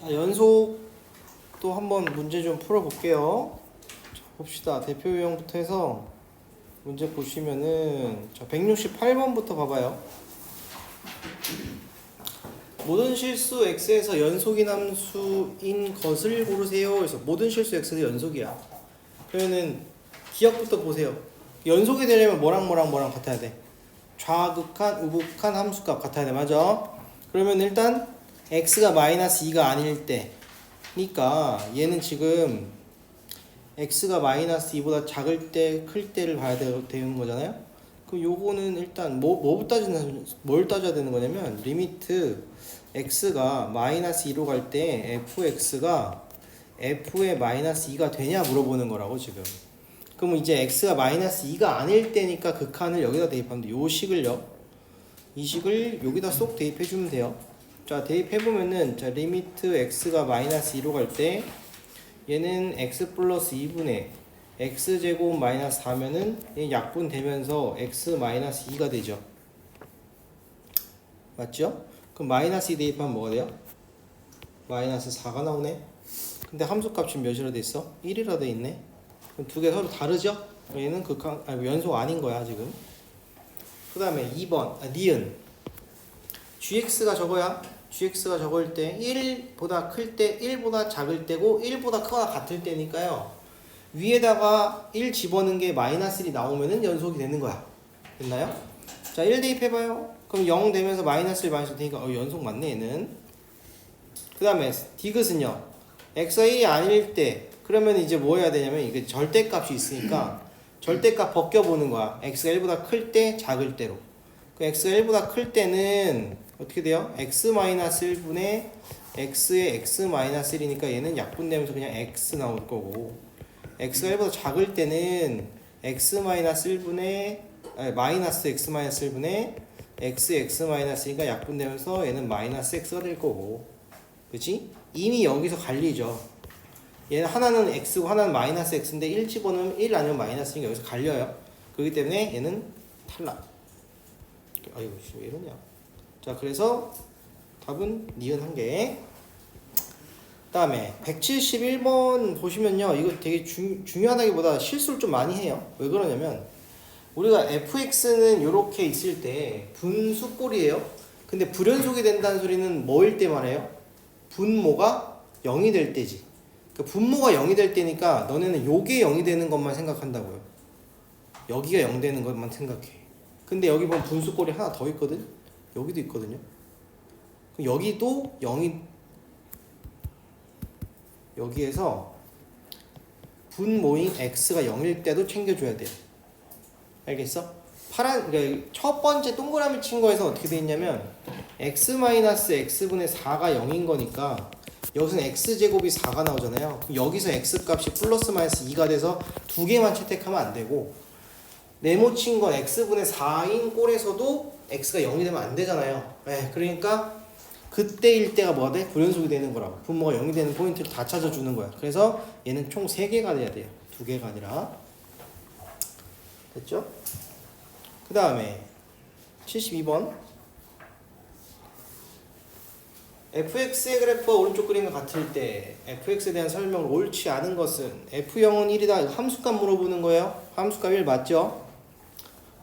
자, 연속도 한번 문제 좀 풀어볼게요. 자, 봅시다. 대표 유형부터 해서 문제 보시면은 자, 168번부터 봐봐요. 모든 실수 x에서 연속인 함수인 것을 고르세요. 그래서 모든 실수 x에서 연속이야. 그러면은 기억부터 보세요. 연속이 되려면 뭐랑 같아야 돼? 좌극한, 우극한 함수값 같아야 돼. 맞아? 그러면 일단 x가 마이너스 2가 아닐 때니까 얘는 지금 x가 마이너스 2보다 작을 때, 클 때를 봐야 되는 거잖아요. 그럼 요거는 일단 뭘 따져야 되는 거냐면 리미트 x가 마이너스 2로 갈 때 fx가 f의 마이너스 2가 되냐 물어보는 거라고 지금. 그럼 이제 x가 마이너스 2가 아닐 때니까 극한을 여기다 대입하면 돼. 요 식을요. 이 식을 여기다 쏙 대입해 주면 돼요. 자, 대입해 보면은 자, 리미트 x가 마이너스 2로 갈 때 얘는 x 플러스 2분의 x제곱 마이너스 4면은 얘 약분되면서 x 마이너스 2가 되죠. 맞죠? 그럼 마이너스 2 대입하면 뭐가 돼요? 마이너스 4가 나오네. 근데 함수값이 몇이라 돼 있어? 1이라 돼 있네. 그럼 두 개 서로 다르죠? 얘는 극한, 연속 아닌 거야 지금. 그 다음에 2번 니은 gx가 저거야. gx가 저거일 때 1보다 클 때 1보다 작을 때고 1보다 크거나 같을 때니까요. 위에다가 1 집어넣은 게 마이너스 1이 나오면은 연속이 되는 거야. 됐나요? 자, 1 대입해봐요. 그럼 0 되면서 마이너스 1 마이너스 되니까 연속 맞네 얘는. 그 다음에 디귿은요. x가 1이 아닐 때 그러면 이제 뭐 해야 되냐면 이게 절대값이 있으니까 절대값 벗겨보는 거야. x가 1보다 클 때 작을 때로. 그 x가 1보다 클 때는 어떻게 돼요? x-1분의 x의 x-1이니까 얘는 약분되면서 그냥 x 나올 거고, x가 1보다 작을 때는 x-1분의 마이너스 x-1분의 x-1이니까 약분되면서 얘는 마이너스 x가 될 거고, 그치? 이미 여기서 갈리죠. 얘는 하나는 x고 하나는 마이너스 x인데 1 집어넣으면 1 아니면 마이너스니까 여기서 갈려요. 그렇기 때문에 얘는 탈락. 아이고 왜 이러냐. 자, 그래서 답은 니은 한 개. 그 다음에 171번 보시면요, 이거 되게 중요하다기보다 실수를 좀 많이 해요. 왜 그러냐면 우리가 fx는 이렇게 있을 때 분수꼴이에요. 근데 불연속이 된다는 소리는 뭐일 때 말해요? 분모가 0이 될 때지. 그러니까 분모가 0이 될 때니까 너네는 요게 0이 되는 것만 생각한다고요. 여기가 0 되는 것만 생각해. 근데 여기 보면 분수꼴이 하나 더 있거든? 여기도 있거든요. 여기도 0이, 여기에서 분모인 x가 0일 때도 챙겨줘야 돼요. 알겠어? 그러니까 첫 번째 동그라미 친 거에서 어떻게 돼 있냐면 x-x분의 4가 0인 거니까 여기서는 x제곱이 4가 나오잖아요. 여기서 x값이 플러스 마이너스 2가 돼서 두 개만 채택하면 안 되고, 네모 친 건 x분의 4인 꼴에서도 x가 0이 되면 안 되잖아요. 네, 그러니까 그때일 때가 뭐가 돼? 불연속이 되는 거라고. 분모가 0이 되는 포인트를 다 찾아주는 거야. 그래서 얘는 총 3개가 돼야 돼요. 2개가 아니라. 됐죠? 그 다음에 72번 fx의 그래프가 오른쪽 그림과 같을 때 fx에 대한 설명을 옳지 않은 것은 f0은 1이다. 함수값 물어보는 거예요. 함수값 1 맞죠?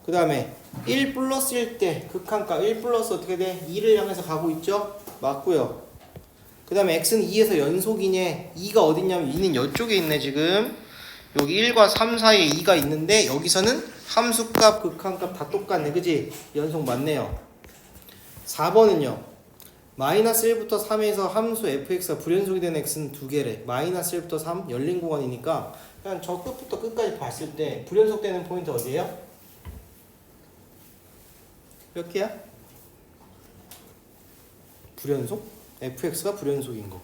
그 다음에 1 플러스일 때 극한값 1 플러스 어떻게 돼? 2를 향해서 가고 있죠? 맞고요. 그 다음에 x는 2에서 연속이냐? 2가 어딨냐면 2는 이쪽에 있네 지금. 여기 1과 3 사이에 2가 있는데 여기서는 함수값 극한값 다 똑같네. 그지? 연속 맞네요. 4번은요. 마이너스 1부터 3에서 함수 fx가 불연속이 되는 x는 2개래. 마이너스 1부터 3 열린 구간이니까 그냥 저 끝부터 끝까지 봤을 때 불연속되는 포인트 어디예요? 몇 개야? 불연속? fx가 불연속인 거.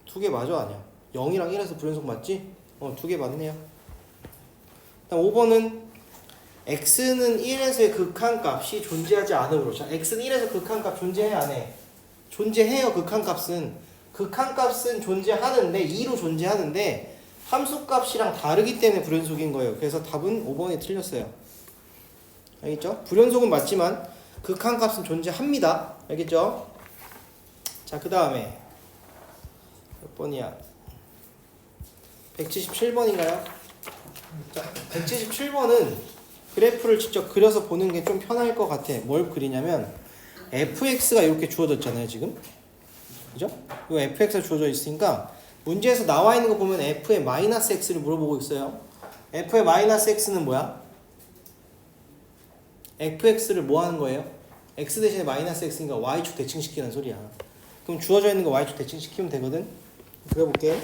2개 맞아 아니야? 0이랑 1에서 불연속 맞지? 2개 맞네요. 다음 5번은 x는 1에서의 극한값이 존재하지 않으므로. 자, x는 1에서 극한값 존재해 안 해? 존재해요. 극한값은 존재하는데 2로 존재하는데 함수값이랑 다르기 때문에 불연속인 거예요. 그래서 답은 5번이 틀렸어요. 알겠죠? 불연속은 맞지만 극한값은 존재합니다. 알겠죠? 자, 그 다음에 몇 번이야? 177번인가요? 자, 177번은 그래프를 직접 그려서 보는 게 좀 편할 것 같아. 뭘 그리냐면 fx가 이렇게 주어졌잖아요, 지금. 그죠? 이 fx가 주어져 있으니까 문제에서 나와 있는 거 보면 f의 마이너스 x를 물어보고 있어요. f의 마이너스 x는 뭐야? fx를 뭐 하는 거예요? x 대신에 마이너스 x니까 y축 대칭시키는 소리야. 그럼 주어져 있는 거 y축 대칭시키면 되거든. 그려볼게.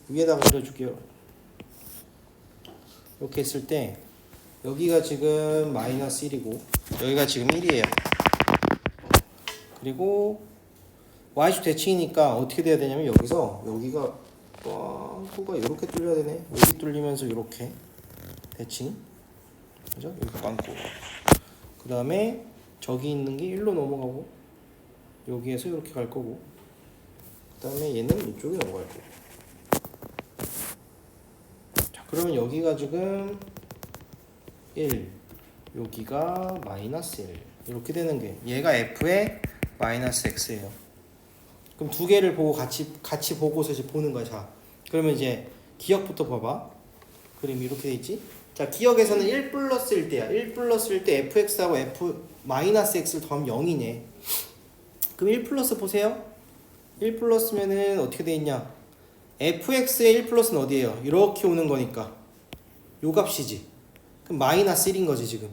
위에다가 그려줄게요. 이렇게 했을 때 여기가 지금 마이너스 1이고 여기가 지금 1이에요. 그리고 y축 대칭이니까 어떻게 돼야 되냐면 여기서 여기가 빵꾸가 이렇게 뚫려야 되네. 여기 뚫리면서 이렇게 대칭. 그죠? 여기 빵꾸. 그 다음에 저기 있는 게 1로 넘어가고 여기에서 이렇게 갈 거고 그 다음에 얘는 이쪽에 넘어갈 거고. 자, 그러면 여기가 지금 1 여기가 마이너스 1 이렇게 되는 게 얘가 f의 마이너스 x예요. 그럼 두 개를 보고 같이 보고서 이제 보는 거야. 자, 그러면 이제 기억부터 봐봐. 그림이 이렇게 돼 있지? 자, 기억에서는 1 플러스일 때야. 1 플러스일 때 fx하고 f 마이너스 x를 더하면 0이네. 그럼 1 플러스 보세요. 1 플러스면은 어떻게 돼 있냐? fx의 1 플러스는 어디예요? 이렇게 오는 거니까 요 값이지. 그럼 마이너스 1인 거지 지금.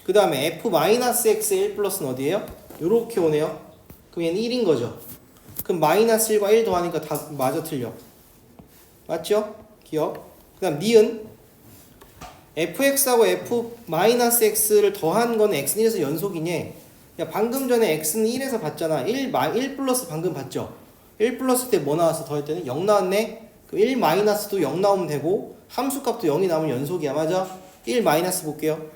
그 다음에 f 마이너스 x의 1 플러스는 어디예요? 요렇게 오네요. 그럼 얘는 1인 거죠. 그럼 마이너스 1과 1 더하니까 다 맞아 틀려. 맞죠? 기억. 그 다음 니은 fx하고 f 마이너스 x를 더한 건 x는 1에서 연속이니 야, 방금 전에 x는 1에서 봤잖아. 1 플러스 방금 봤죠? 1 플러스 때 뭐 나왔어? 더할 때는 0 나왔네? 그럼 1 마이너스도 0 나오면 되고 함수값도 0이 나오면 연속이야. 맞아? 1 마이너스 볼게요.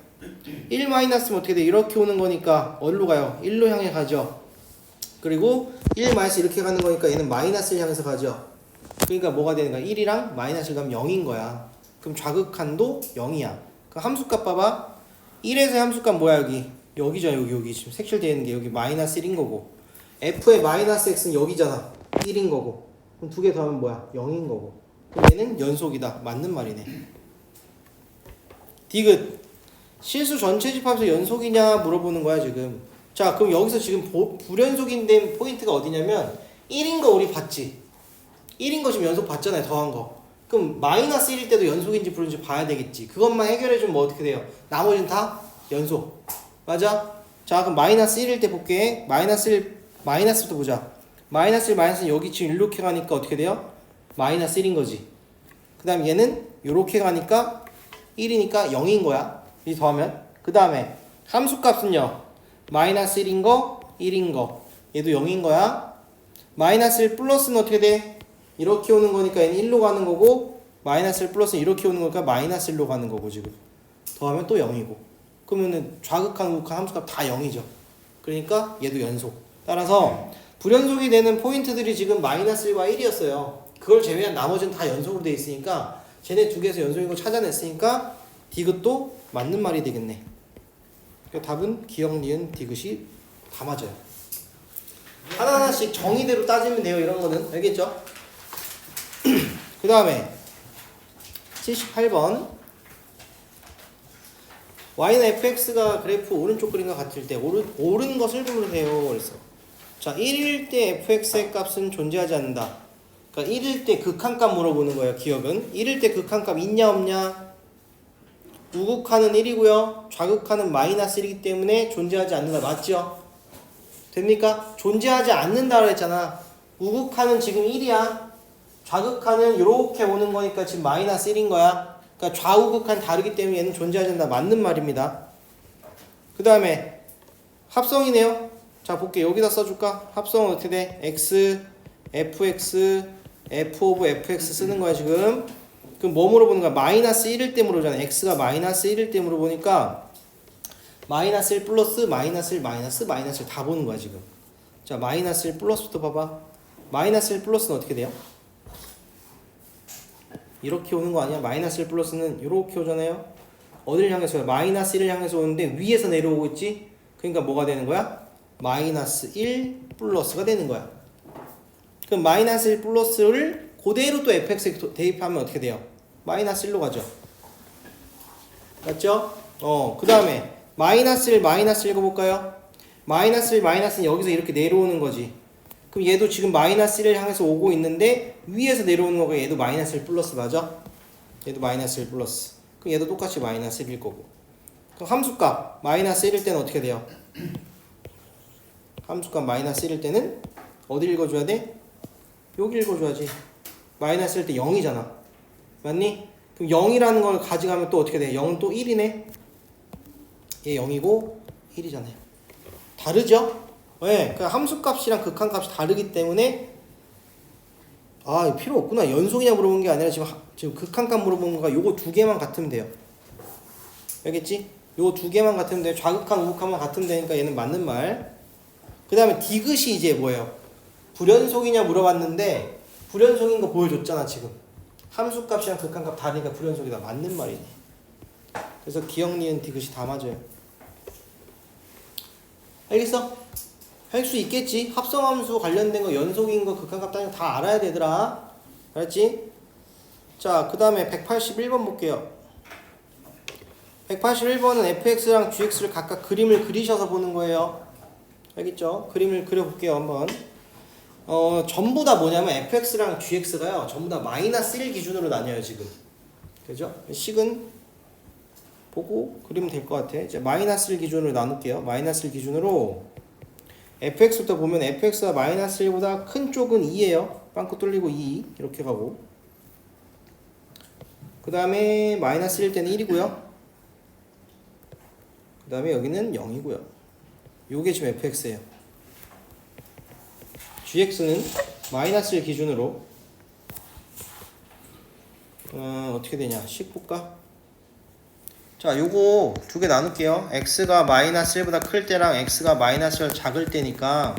1 마이너스면 어떻게 돼? 이렇게 오는 거니까 어디로 가요? 1로 향해 가죠. 그리고 1 마이너스 이렇게 가는 거니까 얘는 마이너스를 향해서 가죠. 그러니까 뭐가 되는 거야? 1이랑 마이너스를 가면 0인 거야. 그럼 좌극한도 0이야. 그 함수값 봐봐. 1에서의 함수값 뭐야 여기? 여기죠. 여기 지금 색칠되어 있는 게 여기 마이너스 1인 거고 f의 마이너스 x는 여기잖아. 1인 거고 그럼 두 개 더하면 뭐야? 0인 거고 그럼 얘는 연속이다. 맞는 말이네. 디귿 실수 전체 집합에서 연속이냐 물어보는 거야 지금. 자, 그럼 여기서 지금 불연속인 포인트가 어디냐면 1인 거 우리 봤지? 1인 거 지금 연속 봤잖아요. 더한 거. 그럼 마이너스 1일 때도 연속인지 불연속인지 봐야 되겠지. 그것만 해결해주면 뭐 어떻게 돼요? 나머지는 다 연속. 맞아? 자, 그럼 마이너스 1일 때 볼게. 마이너스 1, 마이너스부터 보자. 마이너스 1, 마이너스 1 여기 지금 이렇게 가니까 어떻게 돼요? 마이너스 1인 거지. 그 다음 얘는 이렇게 가니까 1이니까 0인 거야. 이 더하면. 그 다음에 함수값은요. 마이너스 1인 거, 1인 거. 얘도 0인 거야. 마이너스 1 플러스는 어떻게 돼? 이렇게 오는 거니까 얘는 1로 가는 거고 마이너스 1 플러스는 이렇게 오는 거니까 마이너스 1로 가는 거고 지금. 더하면 또 0이고. 그러면은 좌극한, 우극한 함수값 다 0이죠. 그러니까 얘도 연속. 따라서 불연속이 되는 포인트들이 지금 마이너스 1과 1이었어요. 그걸 제외한 나머지는 다 연속으로 돼 있으니까 쟤네 두 개에서 연속인 거 찾아냈으니까 디귿도 맞는 말이 되겠네. 그러니까 답은 기억, 니은, 디귿이 다 맞아요. 하나하나씩 정의대로 따지면 돼요. 이런 거는. 알겠죠? 그 다음에 78번 y는 fx가 그래프 오른쪽 그림과 같을 때 옳은 것을 고르세요. 그랬어. 자, 1일 때 fx의 값은 존재하지 않는다. 그러니까 1일 때 극한값 물어보는 거예요. 기억은 1일 때 극한값 있냐 없냐. 우극한은 1이고요. 좌극한은 마이너스 1이기 때문에 존재하지 않는다. 맞죠? 됩니까? 존재하지 않는다고 했잖아. 우극한은 지금 1이야. 좌극한은 이렇게 오는 거니까 지금 마이너스 1인 거야. 그러니까 좌우극한 다르기 때문에 얘는 존재하지 않는다. 맞는 말입니다. 그 다음에 합성이네요. 자, 볼게. 여기다 써줄까? 합성은 어떻게 돼? x, fx, f 오브 fx 쓰는 거야 지금. 그럼 뭐 물어보는 거야? 마이너스 1일 때 물어보잖아. x가 마이너스 1일 때 물어보니까 마이너스 1 플러스 마이너스 1 마이너스 마이너스 1 다 보는 거야 지금. 자, 마이너스 1 플러스부터 봐봐. 마이너스 1 플러스는 어떻게 돼요? 이렇게 오는 거 아니야? 마이너스 1 플러스는 이렇게 오잖아요. 어디를 향해서 와요? 마이너스 1을 향해서 오는데 위에서 내려오고 있지? 그러니까 뭐가 되는 거야? 마이너스 1 플러스가 되는 거야. 그럼 마이너스 1 플러스를 그대로 또 fx에 대입하면 어떻게 돼요? 마이너스 1로 가죠. 맞죠? 그 다음에 마이너스 1 읽어볼까요? 마이너스 1 마이너스는 여기서 이렇게 내려오는 거지. 그럼 얘도 지금 마이너스 1을 향해서 오고 있는데 위에서 내려오는 거고 얘도 마이너스 1 플러스 맞아? 얘도 마이너스 1 플러스. 그럼 얘도 똑같이 마이너스 1일 거고. 그럼 함수값 마이너스 1일 때는 어떻게 돼요? 함수값 마이너스 1일 때는 어디 읽어줘야 돼? 여기 읽어줘야지. 마이너스 1일 때 0이잖아. 맞니? 그럼 0이라는 걸 가져가면 또 어떻게 돼? 0은 또 1이네. 얘 0이고 1이잖아요. 다르죠? 네, 그 함수값이랑 극한값이 다르기 때문에 필요 없구나. 연속이냐 물어본 게 아니라 지금 극한값 물어본 거가 요거 두 개만 같으면 돼요. 알겠지? 요거 두 개만 같으면 돼요. 좌극한 우극한만 같으면 되니까 얘는 맞는 말. 그 다음에 디귿이 이제 뭐예요? 불연속이냐 물어봤는데 불연속인 거 보여줬잖아 지금. 함수값이랑 극한값 다르니까 불연속이다. 맞는 말이네. 그래서 기역, 니은, 디귿이 다 맞아요. 알겠어? 할 수 있겠지? 합성함수 관련된 거 연속인 거 극한값 따는 거 다 알아야 되더라. 알았지? 자, 그 다음에 181번 볼게요. 181번은 fx랑 gx를 각각 그림을 그리셔서 보는 거예요. 알겠죠? 그림을 그려볼게요 한번. 전부 다 뭐냐면 fx랑 gx가요 전부 다 마이너스 1 기준으로 나뉘어요 지금. 그죠? 식은 보고 그리면 될 것 같아. 이제 마이너스 1 기준으로 나눌게요. 마이너스 1 기준으로 fx부터 보면 fx가 마이너스 1보다 큰 쪽은 2예요. 빵꾸 뚫리고 2 이렇게 가고, 그 다음에 마이너스 1 때는 1이고요. 그 다음에 여기는 0이고요. 요게 지금 fx예요. gx는 마이너스 1 기준으로 어떻게 되냐 식 볼까? 자, 요거 두 개 나눌게요. x가 마이너스 1보다 클 때랑 x가 마이너스 1 작을 때니까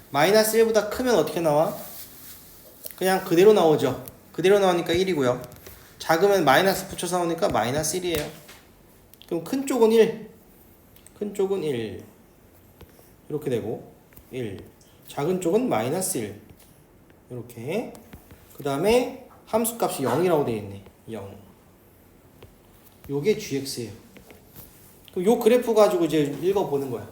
마이너스 1보다 크면 어떻게 나와? 그냥 그대로 나오죠. 그대로 나오니까 1이고요. 작으면 마이너스 붙여서 나오니까 마이너스 1이에요. 그럼 큰 쪽은 1. 큰 쪽은 1. 이렇게 되고 1. 작은 쪽은 마이너스 1. 이렇게. 그 다음에 함수값이 0이라고 되어 있네. 0. 요게 gx예요. 그럼 요 그래프 가지고 이제 읽어보는 거야.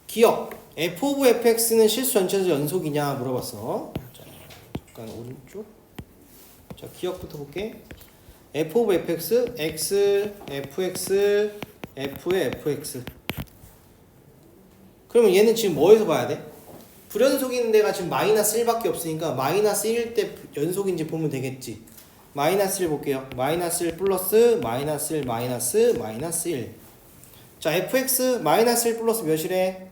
기억. f of fx는 실수 전체에서 연속이냐 물어봤어. 자, 잠깐 오른쪽. 자, 기억부터 볼게. f of fx, x, fx, f의 fx. 그러면 얘는 지금 뭐에서 봐야 돼? 불연속인 데가 지금 마이너스 1밖에 없으니까 마이너스 1일 때 연속인지 보면 되겠지. 마이너스 1 볼게요. 마이너스 1 플러스 마이너스 1 마이너스 마이너스 1. 자, fx 마이너스 1 플러스 몇이래?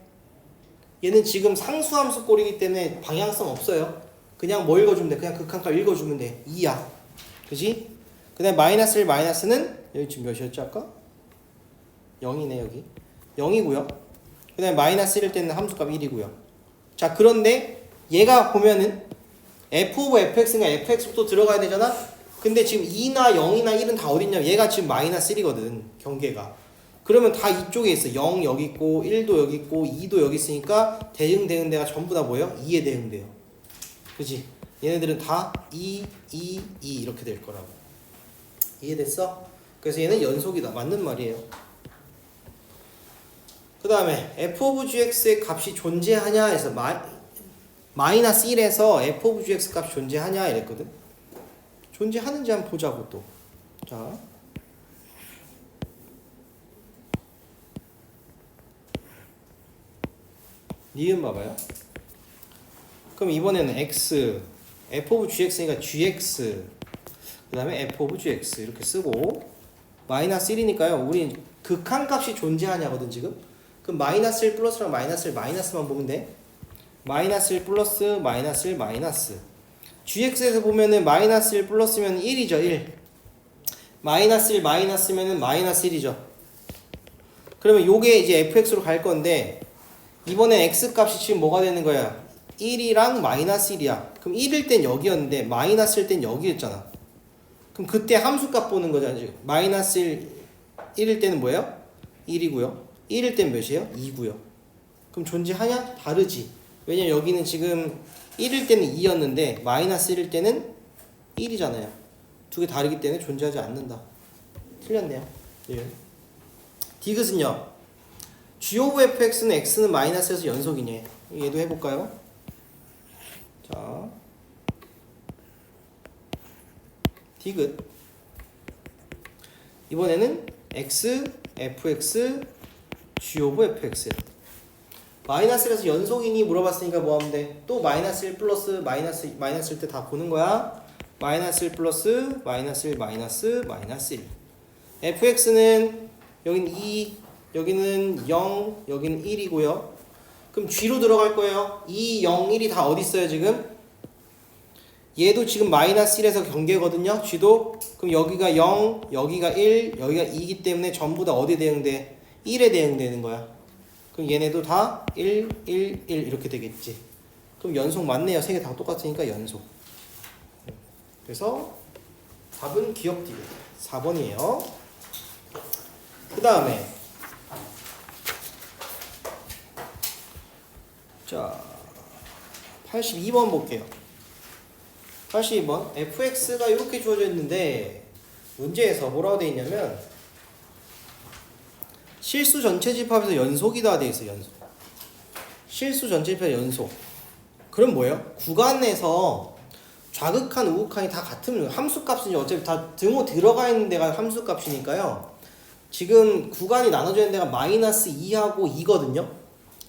얘는 지금 상수함수 꼴이기 때문에 방향성 없어요. 그냥 뭐 읽어주면 돼? 그냥 극한값 읽어주면 돼. 2야. 그지? 그 다음에 마이너스 1 마이너스는 여기 지금 몇이었죠 아까? 0이네 여기. 0이고요. 그 다음에 마이너스 1일 때는 함수값 1이고요. 자, 그런데 얘가 보면은 f of fx가 fx부터 들어가야 되잖아? 근데 지금 2나 0이나 1은 다 어딨냐면 얘가 지금 마이너스 1이거든 경계가. 그러면 다 이쪽에 있어. 0 여기 있고 1도 여기 있고 2도 여기 있으니까 대응되는 데가 전부 다 뭐예요? 2에 대응돼요. 그치? 얘네들은 다 2, 2, 2 이렇게 될 거라고. 이해됐어? 그래서 얘는 연속이다. 맞는 말이에요. 그 다음에 f of gx의 값이 존재하냐 해서 마이너스 1에서 f of gx 값이 존재하냐 이랬거든. 존재하는지 한번 보자고 또. 자, 니은 봐봐요. 그럼 이번에는 x, f of gx니까 gx, 그 다음에 f of gx 이렇게 쓰고 마이너스 1이니까요. 우리 극한값이 존재하냐거든 지금. 그럼 마이너스 1 플러스랑 마이너스 1 마이너스만 보면 돼. 마이너스 1 플러스 마이너스 1 마이너스. gx에서 보면은 마이너스 1 플러스면 1이죠. 1. 마이너스 1 마이너스면은 마이너스 1이죠. 그러면 요게 이제 fx로 갈 건데 이번에 x 값이 지금 뭐가 되는 거야? 1이랑 마이너스 1이야. 그럼 1일 땐 여기였는데 마이너스일 땐 여기였잖아. 그럼 그때 함수값 보는 거잖아 지금. 마이너스 1, 1일 때는 뭐예요? 1이고요. 1일 땐 몇이에요? 2고요. 그럼 존재하냐? 다르지. 왜냐면 여기는 지금 1일 때는 2였는데 마이너스 1일 때는 1이잖아요. 두 개 다르기 때문에 존재하지 않는다. 틀렸네요. 예. 디귿은요. g of fx는 x는 마이너스에서 연속이네. 얘도 해볼까요? 자, 디귿. 이번에는 x, fx, g of fx. 마이너스에서 연속이니 물어봤으니까 뭐 하면 돼? 또 마이너스 1 플러스 마이너스일 때 다 보는 거야. 마이너스 1 플러스 마이너스 1 마이너스 마이너스 1. fx는 여기는 2, 여기는 0, 여기는 1이고요. 그럼 g로 들어갈 거예요. 2, 0, 1이 다 어디 있어요 지금? 얘도 지금 마이너스 1에서 경계거든요. g도. 그럼 여기가 0, 여기가 1, 여기가 2이기 때문에 전부 다 어디에 대응돼? 1에 대응되는 거야. 그럼 얘네도 다 1, 1, 1 이렇게 되겠지. 그럼 연속 맞네요. 세 개 다 똑같으니까 연속. 그래서 답은 기억 디귿 4번이에요. 그 다음에 자 82번 볼게요. 82번 fx가 이렇게 주어져 있는데 문제에서 뭐라고 되어 있냐면 실수 전체 집합에서 연속이다 되어 있어요. 연속. 실수 전체 집합 연속. 그럼 뭐예요? 구간 내에서 좌극한 우극한이 다 같으면 함수값은 어차피 다 등호 들어가 있는 데가 함수값이니까요. 지금 구간이 나눠져 있는 데가 마이너스 2하고 2거든요.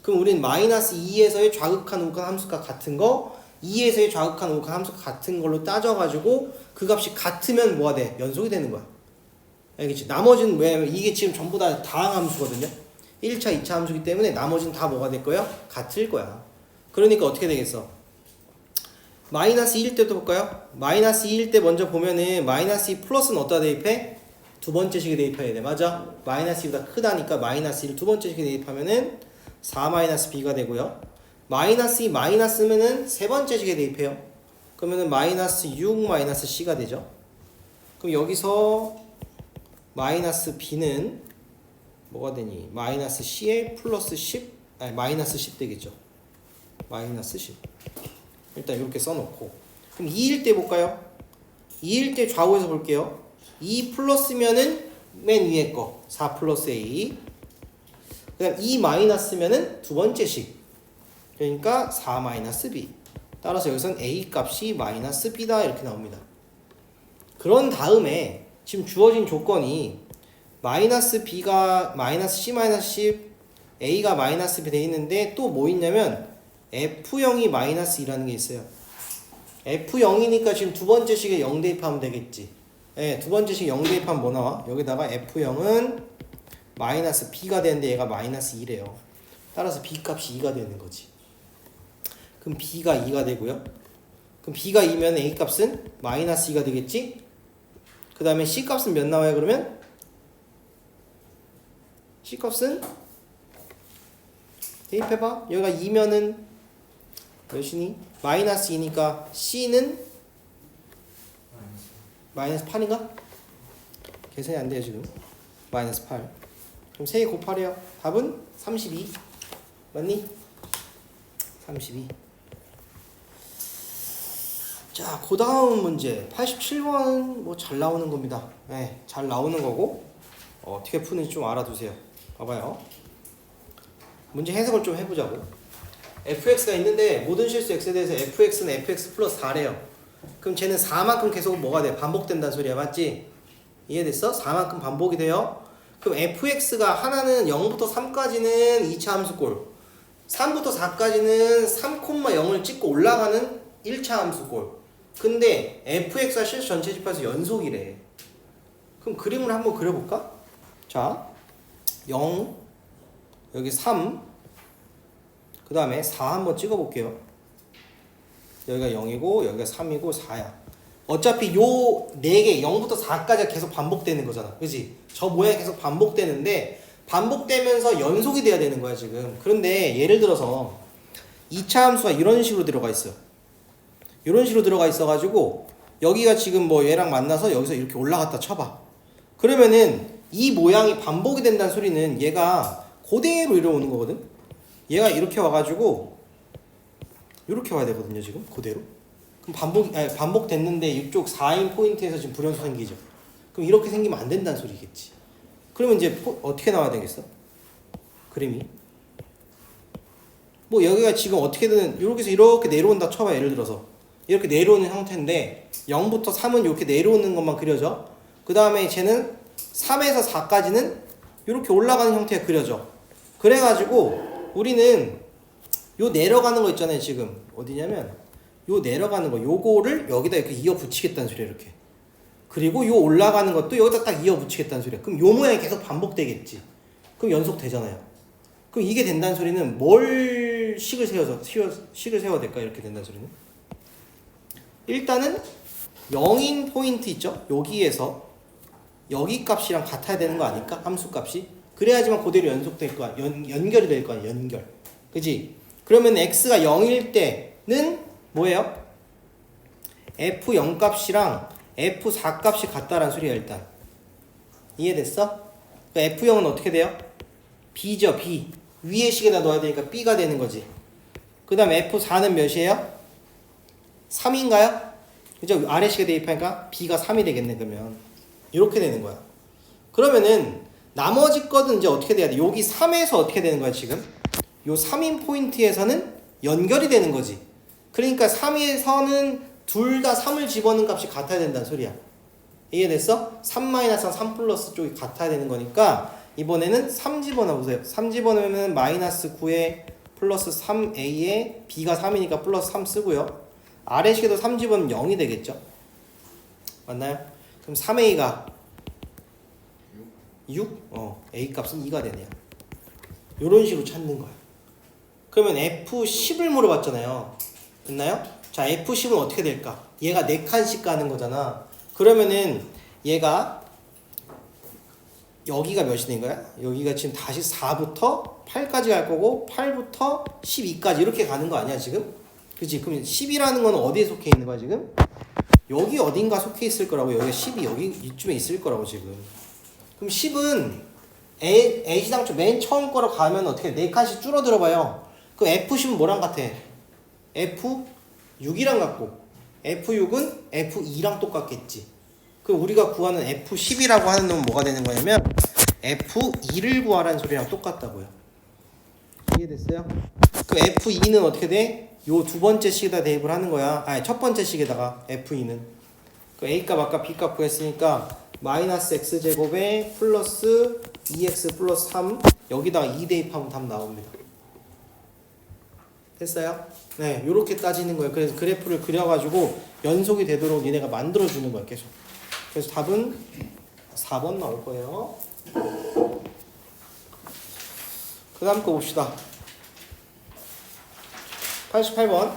그럼 우리는 마이너스 2에서의 좌극한 우극한 함수값 같은 거 2에서의 좌극한 우극한 함수값 같은 걸로 따져가지고 그 값이 같으면 뭐가 돼? 연속이 되는 거야. 알겠지? 나머지는 왜냐면 이게 지금 전부 다 다항함수거든요. 1차, 2차 함수이기 때문에 나머지는 다 뭐가 될 거야? 같을 거야. 그러니까 어떻게 되겠어? 마이너스 2일 때부터 볼까요? 마이너스 2일 때 먼저 보면은 마이너스 2 플러스는 어디다 대입해? 두 번째 식에 대입해야 돼. 맞아? 마이너스 2보다 크다니까 마이너스 2를 두 번째 식에 대입하면은 4 마이너스 b가 되고요. 마이너스 2 마이너스면은 세 번째 식에 대입해요. 그러면은 마이너스 6 마이너스 c가 되죠. 그럼 여기서 마이너스 b는 뭐가 되니? 마이너스 c에 플러스 10, 아니 마이너스 10 되겠죠. 마이너스 10. 일단 이렇게 써놓고. 그럼 2일 때 볼까요? 2일 때 좌우에서 볼게요. 2 플러스면은 맨 위에 거 4 플러스 a. 그 다음 2 마이너스면은 두 번째 식. 그러니까 4 마이너스 b. 따라서 여기서는 a 값이 마이너스 b다 이렇게 나옵니다. 그런 다음에 지금 주어진 조건이 마이너스 b가 마이너스 c 마이너스 10, a가 마이너스 b 돼 있는데 또 뭐 있냐면 F0이 마이너스 2라는 게 있어요. F0이니까 지금 두 번째 식에 0 대입하면 되겠지. 예, 두 번째 식에 0 대입하면 뭐 나와? 여기다가 F0은 마이너스 B가 되는데 얘가 마이너스 2래요. 따라서 B 값이 2가 되는 거지. 그럼 B가 2가 되고요. 그럼 B가 2면 A 값은 마이너스 2가 되겠지? 그 다음에 C 값은 몇 나와요 그러면? C 값은? 대입해봐. 여기가 2면은 몇이니? 마이너스 2니까 C는 마이너스 8인가? 계산이 안 돼요 지금. 마이너스 8. 그럼 3개 곱하래요. 답은 32. 맞니? 32. 자, 그 다음 문제 87번은 뭐 잘 나오는 겁니다. 네, 잘 나오는 거고 어떻게 푸는지 좀 알아두세요. 봐봐요. 문제 해석을 좀 해보자고. fx가 있는데 모든 실수 x에 대해서 fx는 fx 플러스 4래요. 그럼 쟤는 4만큼 계속 뭐가 돼? 반복된다는 소리야. 맞지? 이해됐어? 4만큼 반복이 돼요. 그럼 fx가 하나는 0부터 3까지는 2차 함수꼴, 3부터 4까지는 3,0을 찍고 올라가는 1차 함수꼴. 근데 fx가 실수 전체 집합에서 연속이래. 그럼 그림을 한번 그려볼까? 자, 0, 여기 3, 그 다음에 4 한번 찍어볼게요. 여기가 0이고 여기가 3이고 4야. 어차피 요 4개 0부터 4까지가 계속 반복되는 거잖아. 그지? 저 모양이 계속 반복되는데 반복되면서 연속이 돼야 되는 거야 지금. 그런데 예를 들어서 2차 함수가 이런 식으로 들어가 있어. 이런 식으로 들어가 있어가지고 여기가 지금 뭐 얘랑 만나서 여기서 이렇게 올라갔다 쳐봐. 그러면은 이 모양이 반복이 된다는 소리는 얘가 그대로 이러오는 거거든. 얘가 이렇게 와가지고 이렇게 와야 되거든요. 지금 그대로. 그럼 반복됐는데 이쪽 4인 포인트에서 지금 불연소 생기죠. 그럼 이렇게 생기면 안 된다는 소리겠지. 그러면 이제 어떻게 나와야 되겠어? 그림이 뭐 여기가 지금 어떻게든 이렇게 해서 이렇게 내려온다 쳐봐. 예를 들어서 이렇게 내려오는 형태인데 0부터 3은 이렇게 내려오는 것만 그려져. 그 다음에 쟤는 3에서 4까지는 이렇게 올라가는 형태가 그려져. 그래가지고 우리는 요 내려가는 거 있잖아요. 지금 어디냐면 요 내려가는 거 요거를 여기다 이렇게 이어 붙이겠다는 소리야. 이렇게. 그리고 요 올라가는 것도 여기다 딱 이어 붙이겠다는 소리야. 그럼 요 모양이 계속 반복되겠지. 그럼 연속되잖아요. 그럼 이게 된다는 소리는 뭘 식을 세워야 될까? 이렇게 된다는 소리는 일단은 0인 포인트 있죠? 여기에서 여기 값이랑 같아야 되는 거 아닐까? 함수 값이. 그래야지만 그대로 연속될 거야. 연결이 될 거야. 연결. 그지? 그러면 x가 0일 때는 뭐예요? f0 값이랑 f4 값이 같다라는 소리야. 일단 이해됐어? 그러니까 f0은 어떻게 돼요? b죠. b. 위에 식에다 넣어야 되니까 b가 되는 거지. 그 다음 f4는 몇이에요? 3인가요? 그죠? 아래 식에 대입하니까 b가 3이 되겠네. 그러면 이렇게 되는 거야. 그러면은 나머지 것은 이제 어떻게 돼야 돼? 여기 3에서 어떻게 되는 거야 지금? 요 3인 포인트에서는 연결이 되는 거지. 그러니까 3에서는 둘 다 3을 집어넣은 값이 같아야 된다는 소리야. 이해됐어? 3-3, 3 플러스 쪽이 같아야 되는 거니까 이번에는 3 집어넣어보세요. 3 집어넣으면 마이너스 9에 플러스 3a에 b가 3이니까 플러스 3 쓰고요. 아래 식에도 3 집어넣으면 0이 되겠죠? 맞나요? 그럼 3a가 6? a 값은 2가 되네요. 이런 식으로 찾는 거야. 그러면 F10을 물어봤잖아요. 됐나요? 자, F10은 어떻게 될까? 얘가 4칸씩 가는 거잖아. 그러면은 얘가 여기가 몇이 된 거야? 여기가 지금 다시 4부터 8까지 갈 거고 8부터 12까지 이렇게 가는 거 아니야 지금? 그치? 그럼 10이라는 건 어디에 속해 있는 거야 지금? 여기 어딘가 속해 있을 거라고. 여기가 10이 여기 이쯤에 있을 거라고 지금. 그럼 10은 A시당초 맨 처음 거로 가면 어떻게 4칸씩 줄어들어 봐요. 그럼 F10은 뭐랑 같아? F6이랑 같고 F6은 F2랑 똑같겠지. 그럼 우리가 구하는 F10이라고 하는 놈은 뭐가 되는 거냐면 F2를 구하라는 소리랑 똑같다고요. 이해됐어요? 그럼 F2는 어떻게 돼? 요 두 번째 식에다 대입을 하는 거야. 아니 첫 번째 식에다가 F2는 그 A값 아까 B값 구했으니까 마이너스 x제곱에 플러스 2x 플러스 3 여기다가 2 대입하면 답 나옵니다. 됐어요? 네, 요렇게 따지는 거예요. 그래서 그래프를 그려가지고 연속이 되도록 니네가 만들어주는 거야 계속. 그래서 답은 4번 나올 거예요. 그 다음 거 봅시다. 88번.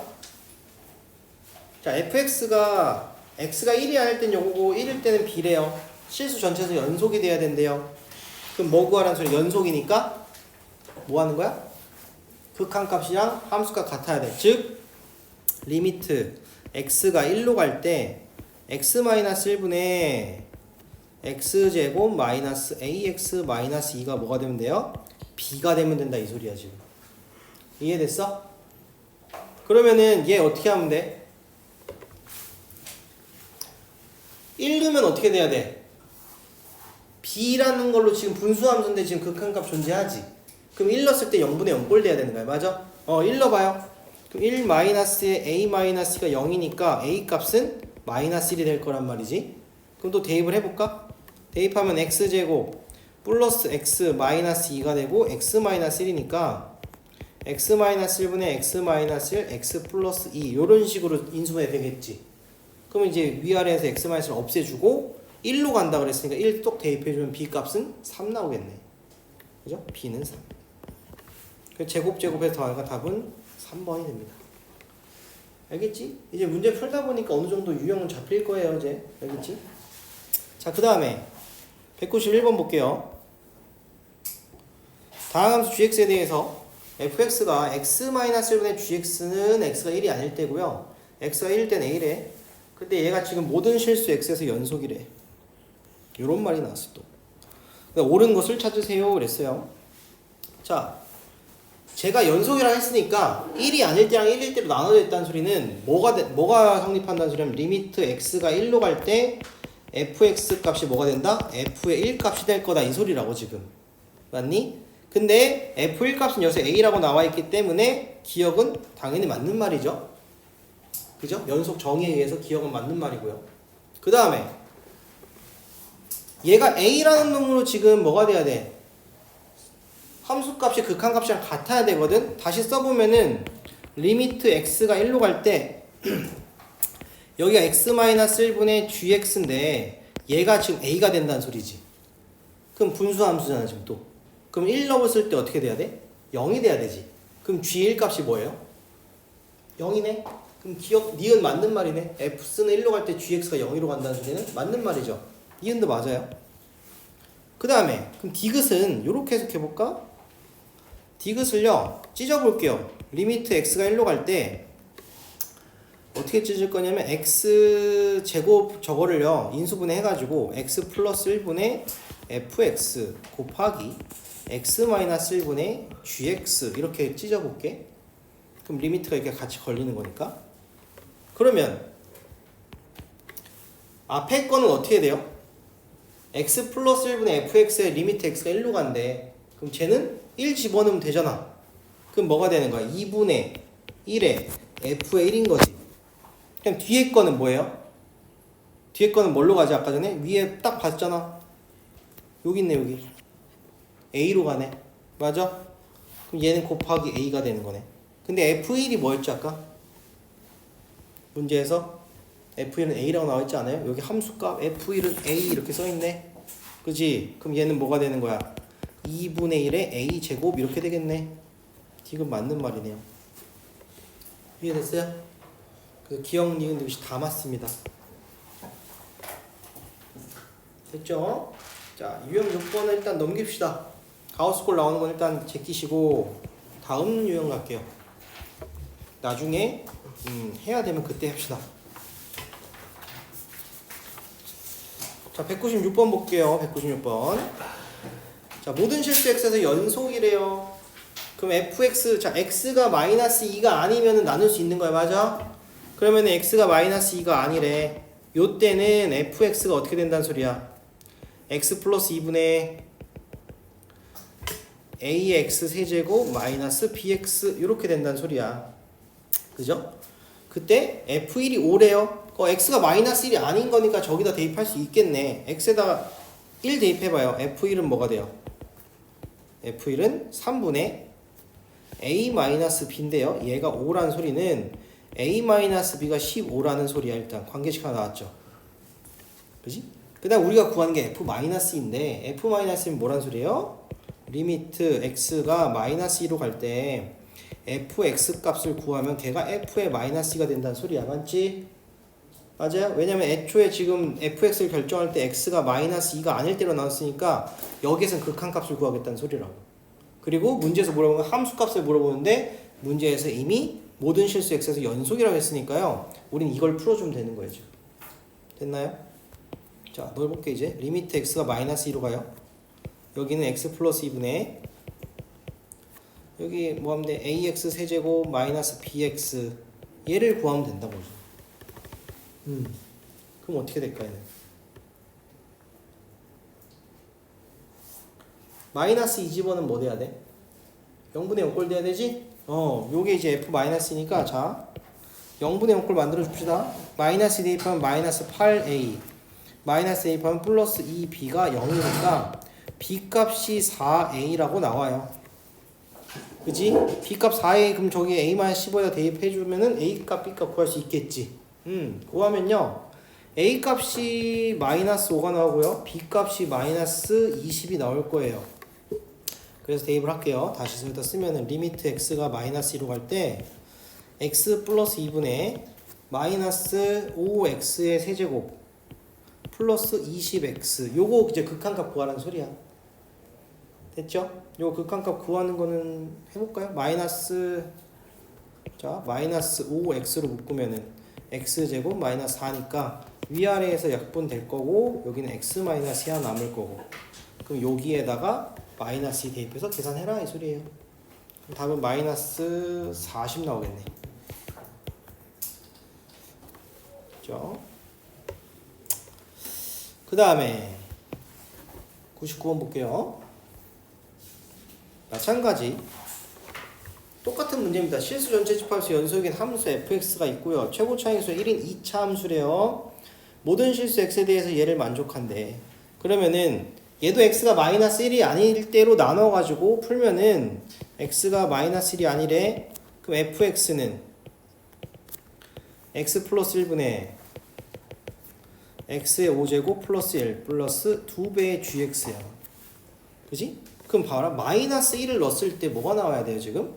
자, fx가 x가 1이 아닐 땐 요거고 1일 때는 b래요. 실수 전체에서 연속이 돼야 된대요. 그럼 뭐 구하라는 소리? 연속이니까 뭐 하는 거야? 극한값이랑 함수값 같아야 돼. 즉 리미트 x가 1로 갈 때 x-1분의 x제곱 마이너스 ax 마이너스 2가 뭐가 되면 돼요? b가 되면 된다 이 소리야 지금. 이해됐어? 그러면은 얘 어떻게 하면 돼? 1 넣으면 어떻게 돼야 돼? b라는 걸로 지금 분수함수인데 지금 극한값 존재하지. 그럼 1 넣었을 때 0분의 0꼴 돼야 되는 거야. 맞아? 1 넣어봐요. 그럼 1 마이너스에 a 마이너스가 0이니까 a 값은 마이너스 1이 될 거란 말이지. 그럼 또 대입을 해볼까? 대입하면 x제곱 플러스 x 마이너스 2가 되고 x 마이너스 1이니까 x 마이너스 1분의 x 마이너스 1 x 플러스 2 요런 식으로 인수분해 되겠지. 그러면 이제 위아래에서 x 마이너스를 없애주고 1로 간다 그랬으니까 1 똑 대입해주면 b 값은 3 나오겠네. 그죠? b는 3. 제곱해서 더하니까 답은 3번이 됩니다. 알겠지? 이제 문제 풀다 보니까 어느 정도 유형은 잡힐 거예요, 이제. 알겠지? 자, 그 다음에 191번 볼게요. 다음 함수 gx에 대해서 fx가 x-1분의 gx는 x가 1이 아닐 때고요. x가 1일 땐 a래. 근데 얘가 지금 모든 실수 x에서 연속이래. 요런 말이 나왔어 또. 옳은 것을 찾으세요 그랬어요. 자, 제가 연속이라 했으니까 1이 아닐 때랑 1일 때로 나눠져 있다는 소리는 뭐가 성립한다는 소리냐면 리미트 x가 1로 갈 때 fx 값이 뭐가 된다? f의 1 값이 될 거다 이 소리라고 지금. 맞니? 근데 f1 값은 여기서 a라고 나와 있기 때문에 기억은 당연히 맞는 말이죠. 그죠? 연속 정의에 의해서 기억은 맞는 말이고요. 그 다음에 얘가 a라는 놈으로 지금 뭐가 돼야 돼? 함수값이 극한값이랑 같아야 되거든. 다시 써보면은 리미트 x가 1로 갈 때 여기가 x-1분의 gx인데 얘가 지금 a가 된다는 소리지. 그럼 분수함수잖아 지금 또. 그럼 1 넣었을 때 어떻게 돼야 돼? 0이 돼야 되지. 그럼 g1 값이 뭐예요? 0이네. 그럼 기억 니은 맞는 말이네. f는 1로 갈 때 gx가 0으로 간다는 소리는 맞는 말이죠. 니은도 맞아요. 그 다음에 그럼 디귿은 이렇게 해석해볼까? 디귿을요 찢어볼게요. 리미트 x가 1로 갈 때 어떻게 찢을 거냐면 x 제곱 저거를요 인수분해 해가지고 x 플러스 1분의 fx 곱하기 x 마이너스 1분의 gx 이렇게 찢어볼게. 그럼 리미트가 이렇게 같이 걸리는 거니까. 그러면 앞에 거는 어떻게 돼요? x 플러스 1분의 fx에 리미트 x가 1로 간대. 그럼 쟤는 1 집어넣으면 되잖아. 그럼 뭐가 되는 거야? 2분의 1에 f의 1인 거지. 그럼 뒤에 거는 뭐예요? 뒤에 거는 뭘로 가지? 아까 전에 위에 딱 봤잖아. 여기 있네 여기. a로 가네. 맞아? 그럼 얘는 곱하기 a가 되는 거네. 근데 f1이 뭐였지 아까? 문제에서 f1은 a라고 나와있지 않아요? 여기 함수값 f1은 a 이렇게 써있네. 그지? 그럼 얘는 뭐가 되는 거야? 2분의 1에 a 제곱 이렇게 되겠네. 지금 맞는 말이네요. 이해됐어요? 그 기억, 니은, 듯이 다 맞습니다. 됐죠? 자, 유형 6번은 일단 넘깁시다. 가우스꼴 나오는 건 일단 제끼시고 다음 유형 갈게요. 나중에 해야 되면 그때 합시다. 자, 196번 볼게요. 196번. 자, 모든 실수 x에서 연속이래요. 그럼 fx, 자, x가 마이너스 2가 아니면 나눌 수 있는 거야, 맞아? 그러면 x가 마이너스 2가 아니래. 요 때는 fx가 어떻게 된다는 소리야? x 플러스 2분의 ax 세제곱 마이너스 bx 이렇게 된다는 소리야. 그죠? 그때 f1이 5래요. x가 마이너스 1이 아닌 거니까 저기다 대입할 수 있겠네. x에다가 1 대입해봐요. f1은 뭐가 돼요? f1은 3분의 a-b인데요. 얘가 5라는 소리는 a-b가 15라는 소리야. 일단 관계식 하나 나왔죠. 그지? 그 다음 우리가 구하는 게 f-인데 f-는 뭐란 소리예요? 리미트 x가 마이너스 2로 갈 때 fx 값을 구하면 걔가 f의 마이너스 2가 된다는 소리야. 맞지? 맞아요? 왜냐면 애초에 지금 fx를 결정할 때 x가 마이너스 2가 아닐 때로 나왔으니까 여기에서는 극한값을 구하겠다는 소리라고. 그리고 문제에서 물어보면 함수값을 물어보는데 문제에서 이미 모든 실수 x에서 연속이라고 했으니까요. 우린 이걸 풀어주면 되는 거예요. 지금. 됐나요? 자, 넓을게 이제. 리미트 x가 마이너스 2로 가요. 여기는 x 플러스 2분의 여기 뭐 하면 돼? ax 세제곱 마이너스 bx 얘를 구하면 된다고. 그럼 어떻게 될까 얘는? 마이너스 2 집어는 뭐 돼야 돼? 0분의 0꼴 돼야 되지? 요게 이제 f-이니까 자 0분의 0꼴 만들어 줍시다. 마이너스 대입하면 마이너스 8a 마이너스 대입하면 플러스 2b가 0이니까 b값이 4a라고 나와요. 그지? b값 4a 그럼 저기 a-15에다 대입해주면은 a값 b값 구할 수 있겠지. 구하면요 a값이 마이너스 5가 나오고요 b값이 마이너스 20이 나올 거예요. 그래서 대입을 할게요. 다시 여기다 쓰면은 리미트 x가 마이너스 2로 갈 때 x 플러스 2분의 마이너스 5x의 세제곱 플러스 20x 요거 이제 극한값 구하라는 소리야. 됐죠? 요 극한값 구하는 거는 해볼까요? 마이너스 5x로 묶으면은 x제곱 마이너스 4니까 위아래에서 약분 될 거고 여기는 x 마이너스 2 남을 거고 그럼 여기에다가 마이너스 2 대입해서 계산해라 이 소리예요. 그럼 답은 마이너스 40 나오겠네. 그죠? 그 다음에 99번 볼게요. 마찬가지 똑같은 문제입니다. 실수 전체 집합수 연속인 함수 fx가 있고요. 최고 차항수 1인 2차 함수래요. 모든 실수 x에 대해서 얘를 만족한대. 그러면은 얘도 x가 마이너스 1이 아닐 때로 나눠가지고 풀면은 x가 마이너스 1이 아니래. 그럼 fx는 x 플러스 1분의 x의 5제곱 플러스 1 플러스 2배의 gx야. 그지? 그럼 봐라. 마이너스 1을 넣었을 때 뭐가 나와야 돼요 지금?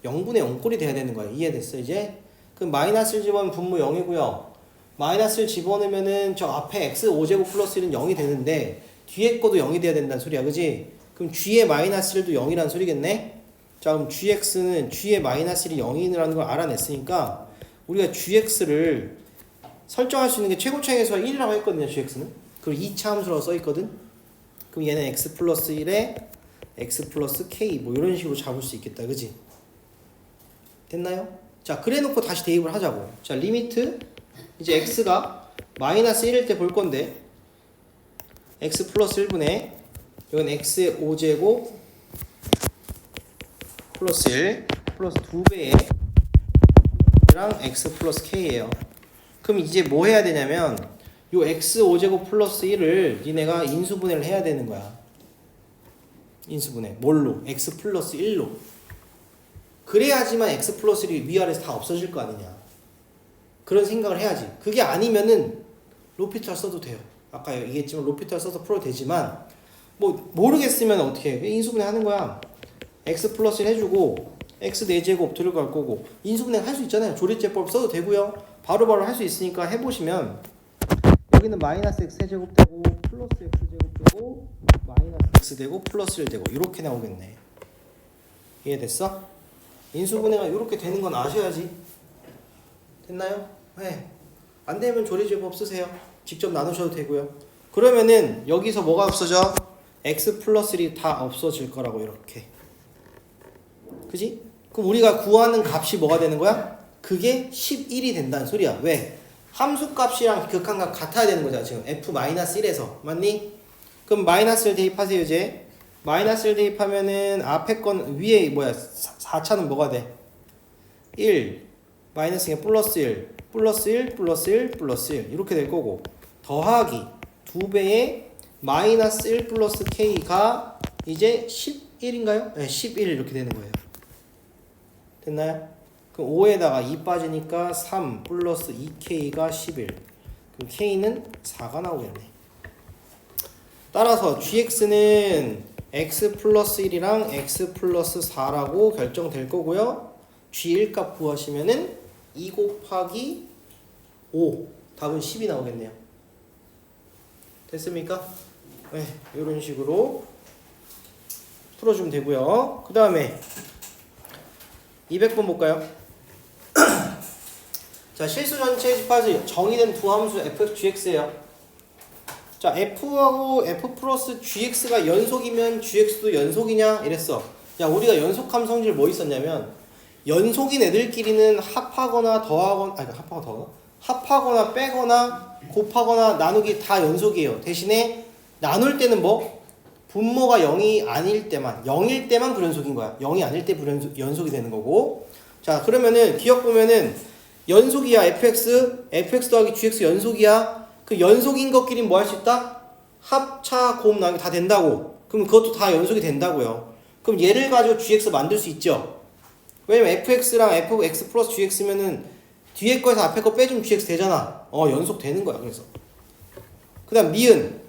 0분의 0꼴이 돼야 되는 거야. 이해됐어 이제? 그럼 마이너스를 집어넣으면 분모 0이고요. 마이너스를 집어넣으면은 저 앞에 x 5제곱 플러스 1은 0이 되는데 뒤에 거도 0이 돼야 된다는 소리야. 그지? 그럼 g의 마이너스 1도 0이라는 소리겠네? 자 그럼 gx는 g의 마이너스 1이 0이라는 걸 알아냈으니까 우리가 gx를 설정할 수 있는 게 최고 차항에서 1이라고 했거든요. gx는. 그리고 2차 함수라고 써있거든. 그럼 얘는 x 플러스 1에 x 플러스 k 뭐 이런 식으로 잡을 수 있겠다. 그지? 됐나요? 자 그래 놓고 다시 대입을 하자고. 자 리미트 이제 x가 마이너스 1일 때 볼 건데 x 플러스 1분의 이건 x의 5제곱 플러스 1 플러스 2배의 랑 x 플러스 k예요. 그럼 이제 뭐 해야 되냐면 요 x 5제곱 플러스 1을 니네가 인수분해를 해야 되는 거야. 인수분해. 뭘로? x 플러스 1로. 그래야지만 x 플러스 1이 위아래에서 다 없어질 거 아니냐. 그런 생각을 해야지. 그게 아니면은 로피탈 써도 돼요. 아까 얘기했지만 로피탈 써서 풀어도 되지만 뭐 모르겠으면 어떻게 해? 인수분해 하는 거야. x 플러스 1 해주고 x 4제곱 들어갈 거고 인수분해 할 수 있잖아요. 조리제법 써도 되고요. 바로바로 할 수 있으니까 해보시면 여기는 마이너스 x 제곱 되고 플러스 x 제곱 되고 마이너스 x 되고 플러스 1 되고 이렇게 나오겠네. 이해됐어? 인수분해가 이렇게 되는 건 아셔야지. 됐나요? 네. 안 되면 조리제법 쓰세요. 직접 나누셔도 되고요. 그러면은 여기서 뭐가 없어져? x 플러스 1이 다 없어질 거라고 이렇게. 그지? 그럼 우리가 구하는 값이 뭐가 되는 거야? 그게 11이 된다는 소리야. 왜? 함수값이랑 극한값 같아야 되는 거잖아. 지금 f-1에서. 맞니? 그럼 마이너스를 대입하세요. 이제 마이너스를 대입하면은 앞에 건 위에 뭐야? 4차는 뭐가 돼? 1 마이너스가 플러스 1 플러스 1 플러스 1 플러스 1 이렇게 될 거고 더하기 2배의 마이너스 1 플러스 k가 이제 11인가요? 네, 11 이렇게 되는 거예요. 됐나요? 그럼 5에다가 2 빠지니까 3 플러스 2k가 11. 그럼 k는 4가 나오겠네. 따라서 gx는 x 플러스 1이랑 x 플러스 4라고 결정될 거고요. g1 값 구하시면은 2 곱하기 5 답은 10이 나오겠네요. 됐습니까? 네, 이런 식으로 풀어주면 되고요. 그 다음에 200번 볼까요? 자, 실수 전체 집합에서 정의된 두 함수 fx, gx예요. 자, f하고 f 플러스 gx가 연속이면 gx도 연속이냐? 이랬어. 야, 우리가 연속함 성질 뭐 있었냐면 연속인 애들끼리는 합하거나 더하거나 합하거나 빼거나 곱하거나 나누기 다 연속이에요. 대신에 나눌 때는 뭐? 분모가 0이 아닐 때만 0일 때만 불연속인 거야. 0이 아닐 때 연속이 되는 거고. 자, 그러면은 기억 보면은 연속이야. fx 더하기 gx 연속이야. 그 연속인 것끼리 뭐 할 수 있다? 합차 곱 나누기 다 된다고. 그럼 그것도 다 연속이 된다고요. 그럼 얘를 가지고 gx 만들 수 있죠. 왜냐면 fx랑 fx 플러스 gx면은 뒤에 거에서 앞에 거 빼주면 gx 되잖아. 연속 되는 거야. 그래서 그 다음 미은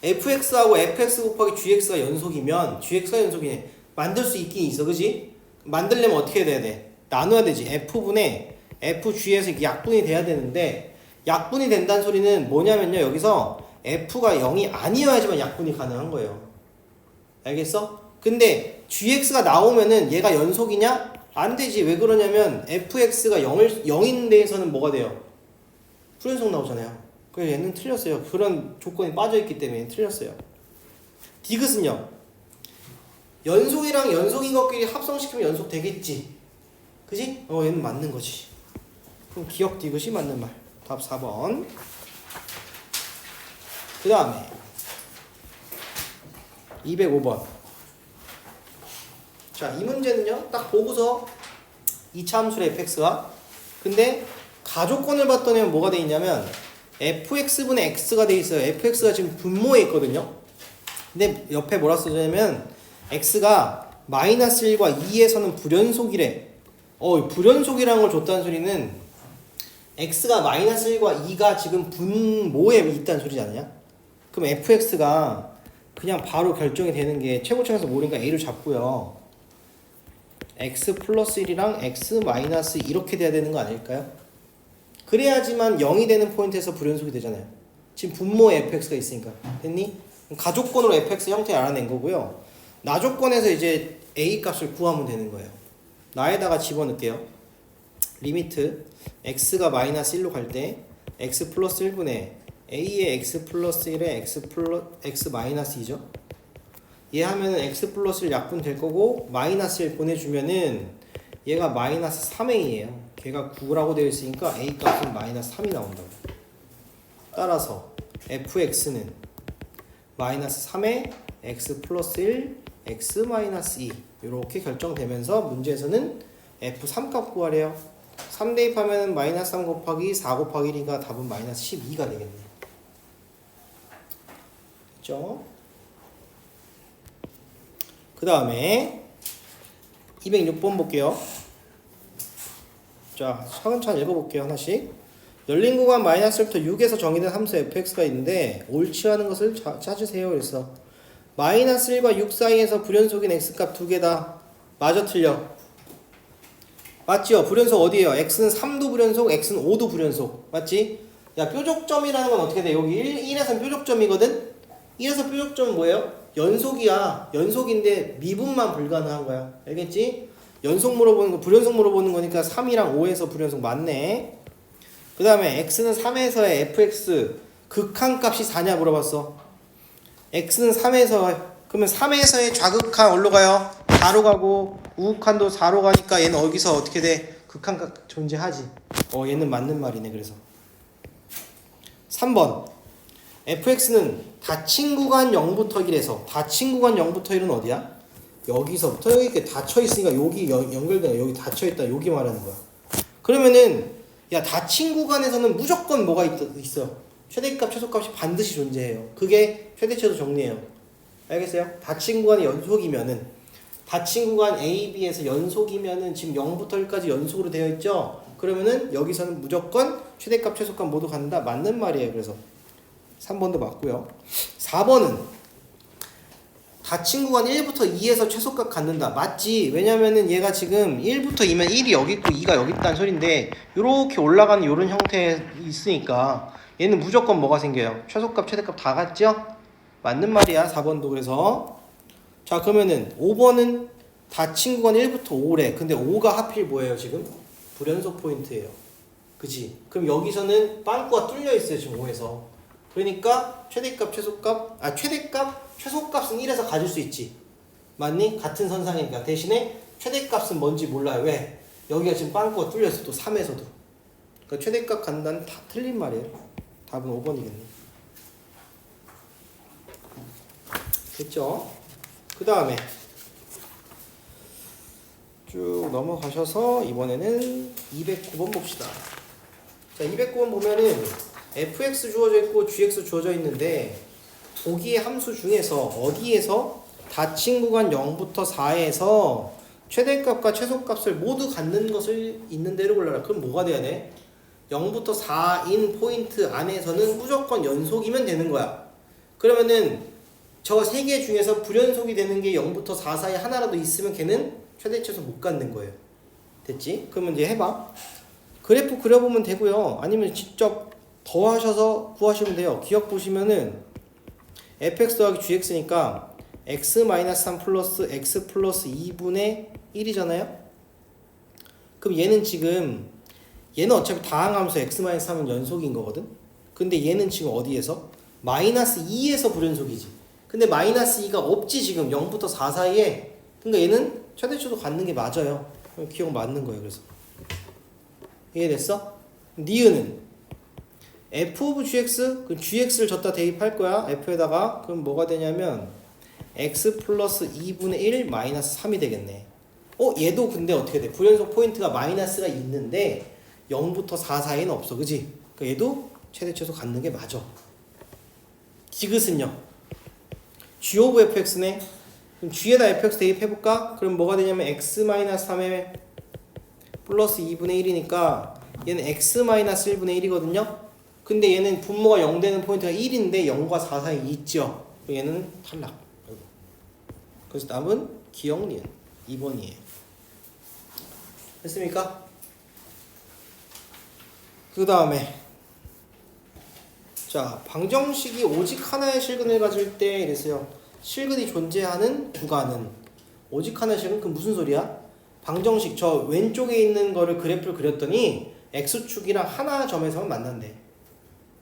fx하고 fx 곱하기 gx가 연속이면 gx가 연속이네. 만들 수 있긴 있어. 그지? 만들려면 어떻게 해야 돼? 나눠야 되지. f분의 fg에서 약분이 돼야 되는데 약분이 된다는 소리는 뭐냐면요. 여기서 f가 0이 아니어야지만 약분이 가능한 거예요. 알겠어? 근데 gx가 나오면은 얘가 연속이냐? 안 되지. 왜 그러냐면 fx가 0인 데에서는 뭐가 돼요? 불연속 나오잖아요. 그래서 얘는 틀렸어요. 그런 조건이 빠져있기 때문에 틀렸어요. 디귿은요. 연속이랑 연속인 것끼리 합성시키면 연속 되겠지. 그지? 얘는 맞는 거지. 그럼 기억 디귿이 맞는 말. 답 4번. 그 다음에 205번. 자, 이 문제는요, 딱 보고서 2차 함수의 fx가, 근데 가족권을 봤더니 뭐가 돼 있냐면 fx분의 x가 돼 있어요. fx가 지금 분모에 있거든요. 근데 옆에 뭐라 써졌냐면 x가 마이너스 1과 2에서는 불연속이래. 불연속이라는 걸 줬다는 소리는 x가 마이너스 1과 2가 지금 분모에 있다는 소리지 않냐? 그럼 fx가 그냥 바로 결정이 되는 게 최고점에서 모르니까 a를 잡고요. x 플러스 1이랑 x 마이너스 이렇게 돼야 되는 거 아닐까요? 그래야지만 0이 되는 포인트에서 불연속이 되잖아요. 지금 분모에 fx가 있으니까. 됐니? 가족권으로 fx 형태 알아낸 거고요. 나조건에서 이제 a 값을 구하면 되는 거예요. 나에다가 집어넣을게요. 리미트 x가 마이너스 1로 갈 때 x 플러스 1분의 a의 x 플러스 1에 x 마이너스 2죠. 얘 하면은 x 플러스 1 약분 될 거고 마이너스 1 보내주면은 얘가 마이너스 3a예요. 걔가 9라고 되어 있으니까 a 값은 마이너스 3이 나온다고. 따라서 fx는 마이너스 3에 x 플러스 1, x 마이너스 2 이렇게 결정되면서 문제에서는 f3 값 구하래요. 3 대입하면 마이너스 3 곱하기 4 곱하기 1이니까 답은 마이너스 12가 되겠네. 그렇죠? 그 다음에 206번 볼게요. 자, 차근차근 읽어볼게요. 하나씩. 열린 구간 마이너스 1부터 6에서 정의된 함수 fx가 있는데 옳지 않은 것을 찾으세요. 그래서 마이너스 1과 6 사이에서 불연속인 x값 두 개다. 맞아 틀려? 맞지요? 불연속 어디에요? x는 3도 불연속, x는 5도 불연속. 맞지? 야, 뾰족점이라는 건 어떻게 돼? 여기 1에서는 뾰족점이거든? 1에서 뾰족점은 뭐예요? 연속이야. 연속인데 미분만 불가능한 거야. 알겠지? 연속 물어보는 거, 불연속 물어보는 거니까 3이랑 5에서 불연속 맞네. 그 다음에 x는 3에서의 fx 극한값이 4냐 물어봤어. x는 3에서, 그러면 3에서의 좌극한 어디로 가요? 4로 가고 우극한도 4로 가니까 얘는 여기서 어떻게 돼? 극한값 존재하지. 얘는 맞는 말이네. 그래서 3번 fx는 닫힌 구간 0부터 1에서, 닫힌 구간 0부터 1은 어디야? 여기서부터 여기 이렇게 닫혀 있으니까 여기 연결돼. 여기 닫혀 있다. 여기 말하는 거야. 그러면은 야, 닫힌 구간에서는 무조건 뭐가 있어? 최대값, 최소값이 반드시 존재해요. 그게 최대치도 정리해요. 알겠어요? 닫힌 구간이 연속이면은, 닫힌 구간 A, B에서 연속이면은 지금 0부터 1까지 연속으로 되어 있죠? 그러면은 여기서는 무조건 최대값, 최소값 모두 간다. 맞는 말이에요. 그래서 3번도 맞고요. 4번은 닫힌 구간 1부터 2에서 최소값 갖는다. 맞지? 왜냐면은 얘가 지금 1부터 2면 1이 여기 있고 2가 여기 있다는 소린데 요렇게 올라가는 요런 형태에 있으니까 얘는 무조건 뭐가 생겨요? 최소값, 최대값 다 같죠? 맞는 말이야. 4번도. 그래서 자, 그러면은 5번은 닫힌 구간 1부터 5래. 근데 5가 하필 뭐예요 지금? 불연속 포인트예요. 그치? 그럼 여기서는 빵꾸가 뚫려 있어요 지금 5에서. 그러니까 최대값, 최소값, 최대값, 최소값은 1에서 가질 수 있지. 맞니? 같은 선상이니까. 대신에 최대값은 뭔지 몰라요. 왜? 여기가 지금 빵꾸가 뚫렸어. 또 3에서도. 그러니까 최대값 간다는 다 틀린 말이에요. 답은 5번이겠네. 됐죠? 그 다음에 쭉 넘어가셔서 이번에는 209번 봅시다. 자, 209번 보면은 fx 주어져 있고 gx 주어져 있는데 보기의 함수 중에서 어디에서 닫힌 구간 0부터 4에서 최대값과 최소값을 모두 갖는 것을 있는 대로 골라라. 그럼 뭐가 돼야 돼? 0부터 4인 포인트 안에서는 무조건 연속이면 되는 거야. 그러면은 저 세 개 중에서 불연속이 되는 게 0부터 4 사이에 하나라도 있으면 걔는 최대 최소 못 갖는 거예요. 됐지? 그러면 이제 해봐. 그래프 그려보면 되고요. 아니면 직접 더하셔서 구하시면 돼요. 기억 보시면은 fx 더하기 gx니까 x-3 플러스 x 플러스 2분의 1이잖아요. 그럼 얘는 지금 얘는 어차피 다항함수 x-3은 연속인 거거든. 근데 얘는 지금 어디에서? 마이너스 2에서 불연속이지. 근데 마이너스 2가 없지. 지금 0부터 4 사이에 그러니까 얘는 최대치도 갖는 게 맞아요. 기억 맞는 거예요. 그래서 이해됐어? 니은은 f of gx, 그 gx를 줬다 대입할 거야. f에다가. 그럼 뭐가 되냐면 x 플러스 2분의 1 마이너스 3이 되겠네. 얘도 근데 어떻게 돼? 불연속 포인트가 마이너스가 있는데 0부터 4 사이는 없어. 그지? 그러니까 얘도 최대치도 갖는 게 맞아. 디귿은요? g of fx네. 그럼 g에다 fx 대입해볼까? 그럼 뭐가 되냐면 x 마이너스 3에 플러스 2분의 1이니까 얘는 x 마이너스 1분의 1이거든요. 근데 얘는 분모가 0 되는 포인트가 1인데 0과 4 사이에 있죠. 얘는 탈락. 그래서 답은 기억 니은 2번이에요. 됐습니까? 그 다음에 자, 방정식이 오직 하나의 실근을 가질 때 이랬어요. 실근이 존재하는 구간은 오직 하나의 실근? 그 무슨 소리야? 방정식 저 왼쪽에 있는 거를 그래프를 그렸더니 x축이랑 하나 점에서만 만난대.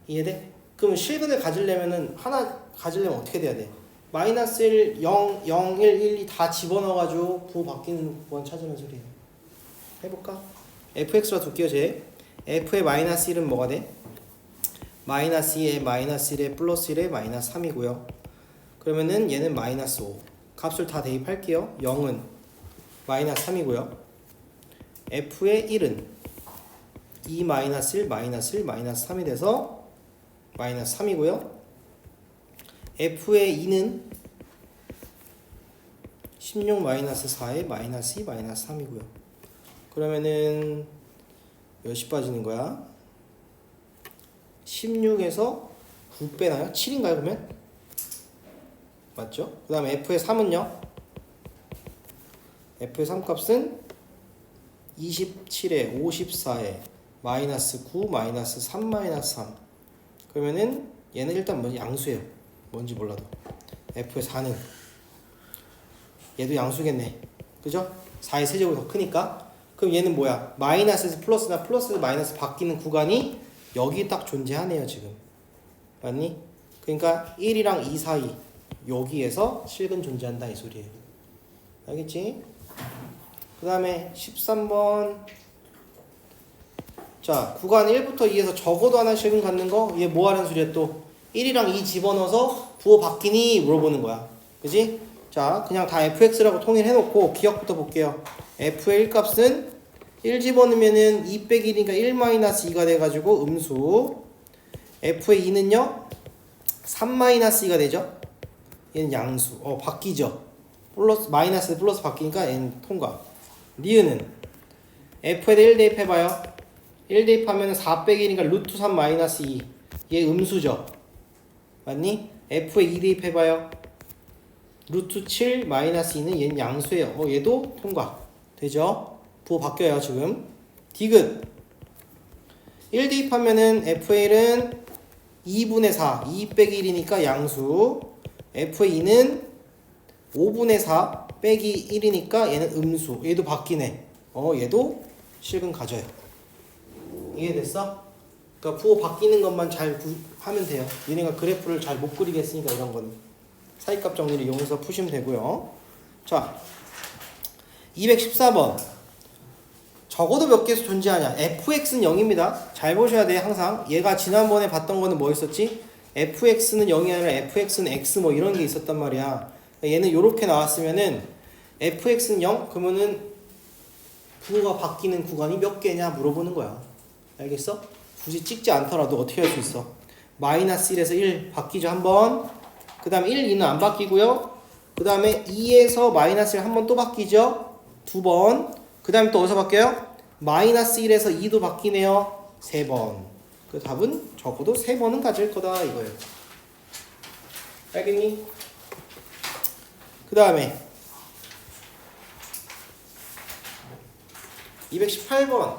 이해돼? 그럼 실근을 가지려면은 하나 가지려면 어떻게 돼야 돼? 마이너스 1, 0, 0, 1, 1, 2 다 집어넣어가지고 부호 바뀌는 구간 찾으면 소리예요. 해볼까? fx라 둘게요. 제 f의 마이너스 1은 뭐가 돼? 마이너스 2에 마이너스 1에 플러스 1에 마이너스 3이고요. 그러면은 얘는 마이너스 5. 값을 다 대입할게요. 0은 마이너스 3이고요. f의 1은 2 마이너스 1 마이너스 1 마이너스 3이 돼서 마이너스 3이고요. f의 2는 16 마이너스 4에 마이너스 2 마이너스 3이고요. 그러면은 몇이 빠지는 거야? 16에서 9 빼나요? 7인가요 그러면? 맞죠? 그 다음에 f의 3은요? f의 3값은 27에 54에 마이너스 9 마이너스 3 마이너스 3. 그러면은 얘는 일단 뭔지 양수예요. 뭔지 몰라도 f의 4는 얘도 양수겠네. 그죠? 4의 세제곱이 더 크니까. 그럼 얘는 뭐야? 마이너스에서 플러스나 플러스에서 마이너스 바뀌는 구간이 여기 딱 존재하네요 지금. 맞니? 그러니까 1이랑 2 사이 여기에서 실근 존재한다 이 소리예요. 알겠지? 그 다음에 13번. 자, 구간 1부터 2에서 적어도 하나 실근 갖는 거. 얘 뭐 하는 소리야 또? 1이랑 2 집어넣어서 부호 바뀌니? 물어보는 거야. 그지? 자, 그냥 다 fx라고 통일해놓고 기억부터 볼게요. f의 1 값은 1 집어넣으면은 2 빼기 1이니까 1 마이너스 2가 돼가지고 음수. f의 2는요 3 마이너스 2가 되죠. 얘는 양수. 바뀌죠. 플러스 마이너스 플러스 바뀌니까 얘는 통과. 니은은 f에다 1 대입해봐요. 1 대입하면 4 빼기 1이니까 루트 3 마이너스 2. 얘 음수죠. 맞니? f에 2 대입해봐요. 루트 7 마이너스 2는 얘는 양수예요. 얘도 통과. 되죠? 부호 바뀌어요 지금. 디귿 1 대입하면은 f의 1은 2분의 4 2 빼기 1이니까 양수. f의 2는 5분의 4 빼기 1이니까 얘는 음수. 얘도 바뀌네. 얘도 실근 가져요. 이해됐어? 그러니까 부호 바뀌는 것만 잘 하면 돼요. 얘네가 그래프를 잘 못 그리겠으니까 이런 거는 사이값 정리를 이용해서 푸시면 되고요. 자, 214번. 적어도 몇 개수 존재하냐? fx는 0입니다. 잘 보셔야 돼. 항상 얘가 지난번에 봤던 거는 뭐 있었지? fx는 0이 아니라 fx는 x 뭐 이런 게 있었단 말이야. 얘는 이렇게 나왔으면은 fx는 0? 그러면은 부호가 바뀌는 구간이 몇 개냐 물어보는 거야. 알겠어? 굳이 찍지 않더라도 어떻게 할 수 있어? 마이너스 1에서 1 바뀌죠 한번. 그 다음에 1, 2는 안 바뀌고요. 그 다음에 2에서 마이너스 1 한 번 또 바뀌죠. 두 번. 그 다음에 또 어디서 바뀌어요? 마이너스 1에서 2도 바뀌네요. 3번. 그 답은 적어도 3번은 가질 거다 이거예요. 알겠니? 그 다음에 218번.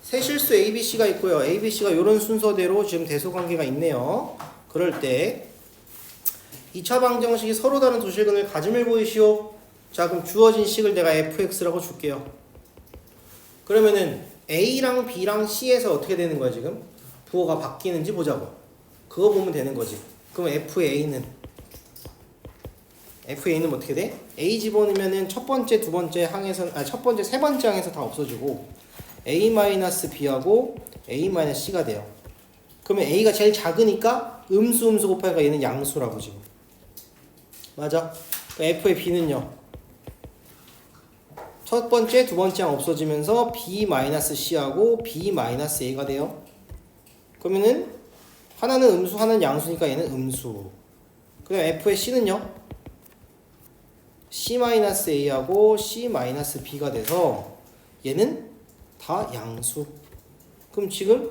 세실수 ABC가 있고요. ABC가 이런 순서대로 지금 대소관계가 있네요. 그럴 때 2차 방정식이 서로 다른 두 실근을 가짐을 보이시오. 자, 그럼 주어진 식을 내가 fx라고 줄게요. 그러면은 A랑 B랑 C에서 어떻게 되는 거야 지금? 부호가 바뀌는지 보자고. 그거 보면 되는 거지. 그럼 FA는 FA는 어떻게 돼? A 집어넣으면은 첫 번째, 두 번째 항에서 첫 번째, 세 번째 항에서 다 없어지고 A-B하고 A-C가 돼요. 그러면 A가 제일 작으니까 음수 곱하니까 얘는 양수라고 지금. 맞아? F의 B는요. 첫 번째, 두 번째 항 없어지면서 B-C하고 B-A가 돼요. 그러면은 하나는 음수, 하나는 양수니까 얘는 음수. 그럼 F의 C는요. C-A하고 C-B가 돼서 얘는 다 양수. 그럼 지금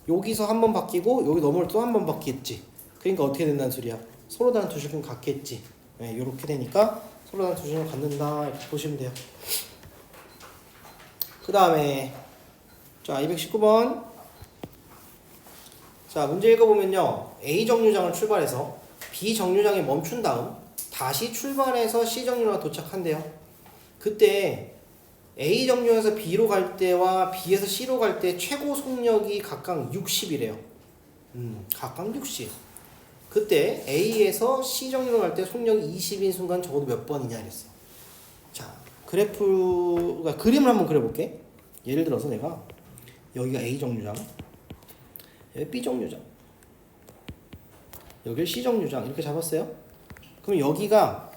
여기서 한 번 바뀌고 여기 넘어올 또 한 번 바뀌겠지. 그러니까 어떻게 된다는 소리야? 서로 다른 두 식은 같겠지. 네, 이렇게 되니까 서로 다른 두 식은 같는다 이렇게 보시면 돼요. 그 다음에 자 219번 자 문제 읽어보면요. A 정류장을 출발해서 B 정류장에 멈춘 다음 다시 출발해서 C 정류장에 도착한대요. 그때 A 정류장에서 B로 갈 때와 B에서 C로 갈 때 최고 속력이 각각 60이래요. 각각 60. 그때 A에서 C 정류장으로 갈 때 속력이 20인 순간 적어도 몇 번이냐 이랬어. 자, 그래프가 그림을 한번 그려볼게. 예를 들어서 내가 여기가 A 정류장, 여기 B 정류장, 여기 C 정류장 이렇게 잡았어요. 그럼 여기가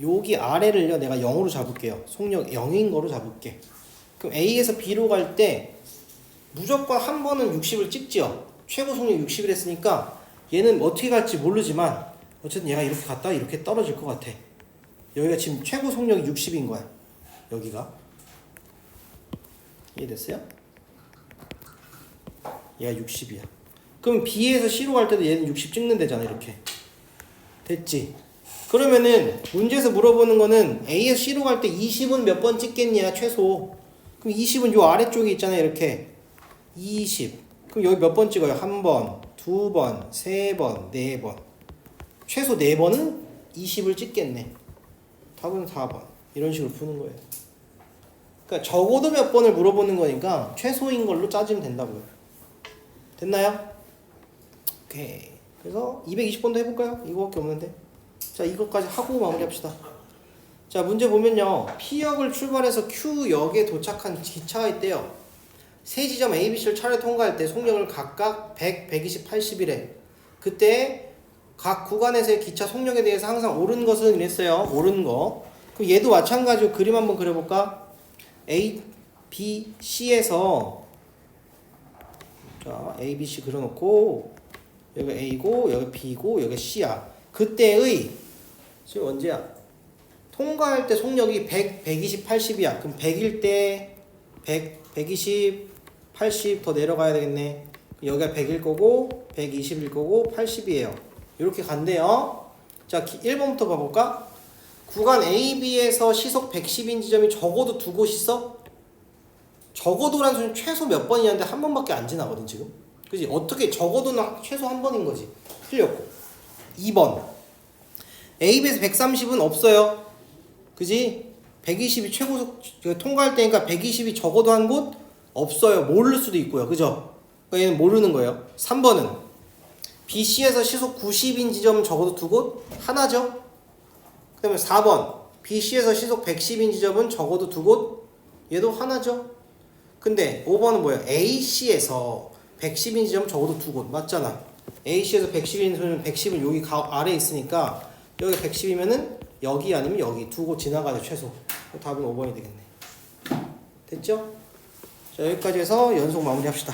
여기 아래를요 내가 0으로 잡을게요. 속력 0인 거로 잡을게. 그럼 A에서 B로 갈 때 무조건 한 번은 60을 찍지요. 최고 속력 60을 했으니까 얘는 어떻게 갈지 모르지만 어쨌든 얘가 이렇게 갔다가 이렇게 떨어질 것 같아. 여기가 지금 최고 속력이 60인 거야. 여기가 이해됐어요? 얘가 60이야. 그럼 B에서 C로 갈 때도 얘는 60 찍는 데잖아. 이렇게 됐지? 그러면은 문제에서 물어보는 거는 A에서 C로 갈 때 20은 몇 번 찍겠냐 최소. 그럼 20은 요 아래쪽에 있잖아요. 이렇게 20. 그럼 여기 몇 번 찍어요? 한 번, 두 번, 세 번, 네 번. 최소 4번은 20을 찍겠네. 답은 4번. 이런 식으로 푸는 거예요. 그러니까 적어도 몇 번을 물어보는 거니까 최소인 걸로 짜지면 된다고요. 됐나요? 오케이. 그래서 220번도 해볼까요? 이거밖에 없는데. 자, 이것까지 하고 마무리합시다. 자, 문제 보면요. P역을 출발해서 Q역에 도착한 기차가 있대요. 세 지점 A, B, C를 차례 통과할 때 속력을 각각 100, 120, 80이래. 그때 각 구간에서의 기차 속력에 대해서 항상 옳은 것은 이랬어요. 옳은 거. 그럼 얘도 마찬가지로 그림 한번 그려볼까? A, B, C에서 자, A, B, C 그려놓고 여기 A고 여기 B고 여기 C야. 그때의 지금 언제야? 통과할 때 속력이 100, 120, 80이야. 그럼 100일 때 100, 120, 80 더 내려가야 되겠네. 여기가 100일 거고 120일 거고 80이에요. 이렇게 간대요. 자, 1번부터 봐볼까? 구간 A, B에서 시속 110인 지점이 적어도 두 곳 있어? 적어도란 소리는 최소 몇 번이냐는데 한 번밖에 안 지나거든 지금. 그지? 어떻게 적어도는 최소 한 번인 거지. 틀렸고. 2번 A, B에서 130은 없어요. 그지? 120이 최고속 통과할 때니까 120이 적어도 한 곳 없어요. 모를 수도 있고요. 그죠? 그러니까 얘는 모르는 거예요. 3번은 BC에서 시속 90인 지점은 적어도 두 곳? 하나죠? 그 다음에 4번 BC에서 시속 110인 지점은 적어도 두 곳? 얘도 하나죠? 근데 5번은 뭐예요? AC에서 110인 지점은 적어도 두 곳. 맞잖아. AC에서 110인 지점은 110은 여기 아래에 있으니까 여기 110이면은 여기 아니면 여기 두 곳 지나가죠. 최소. 답은 5번이 되겠네. 됐죠? 자, 여기까지 해서 연속 마무리 합시다.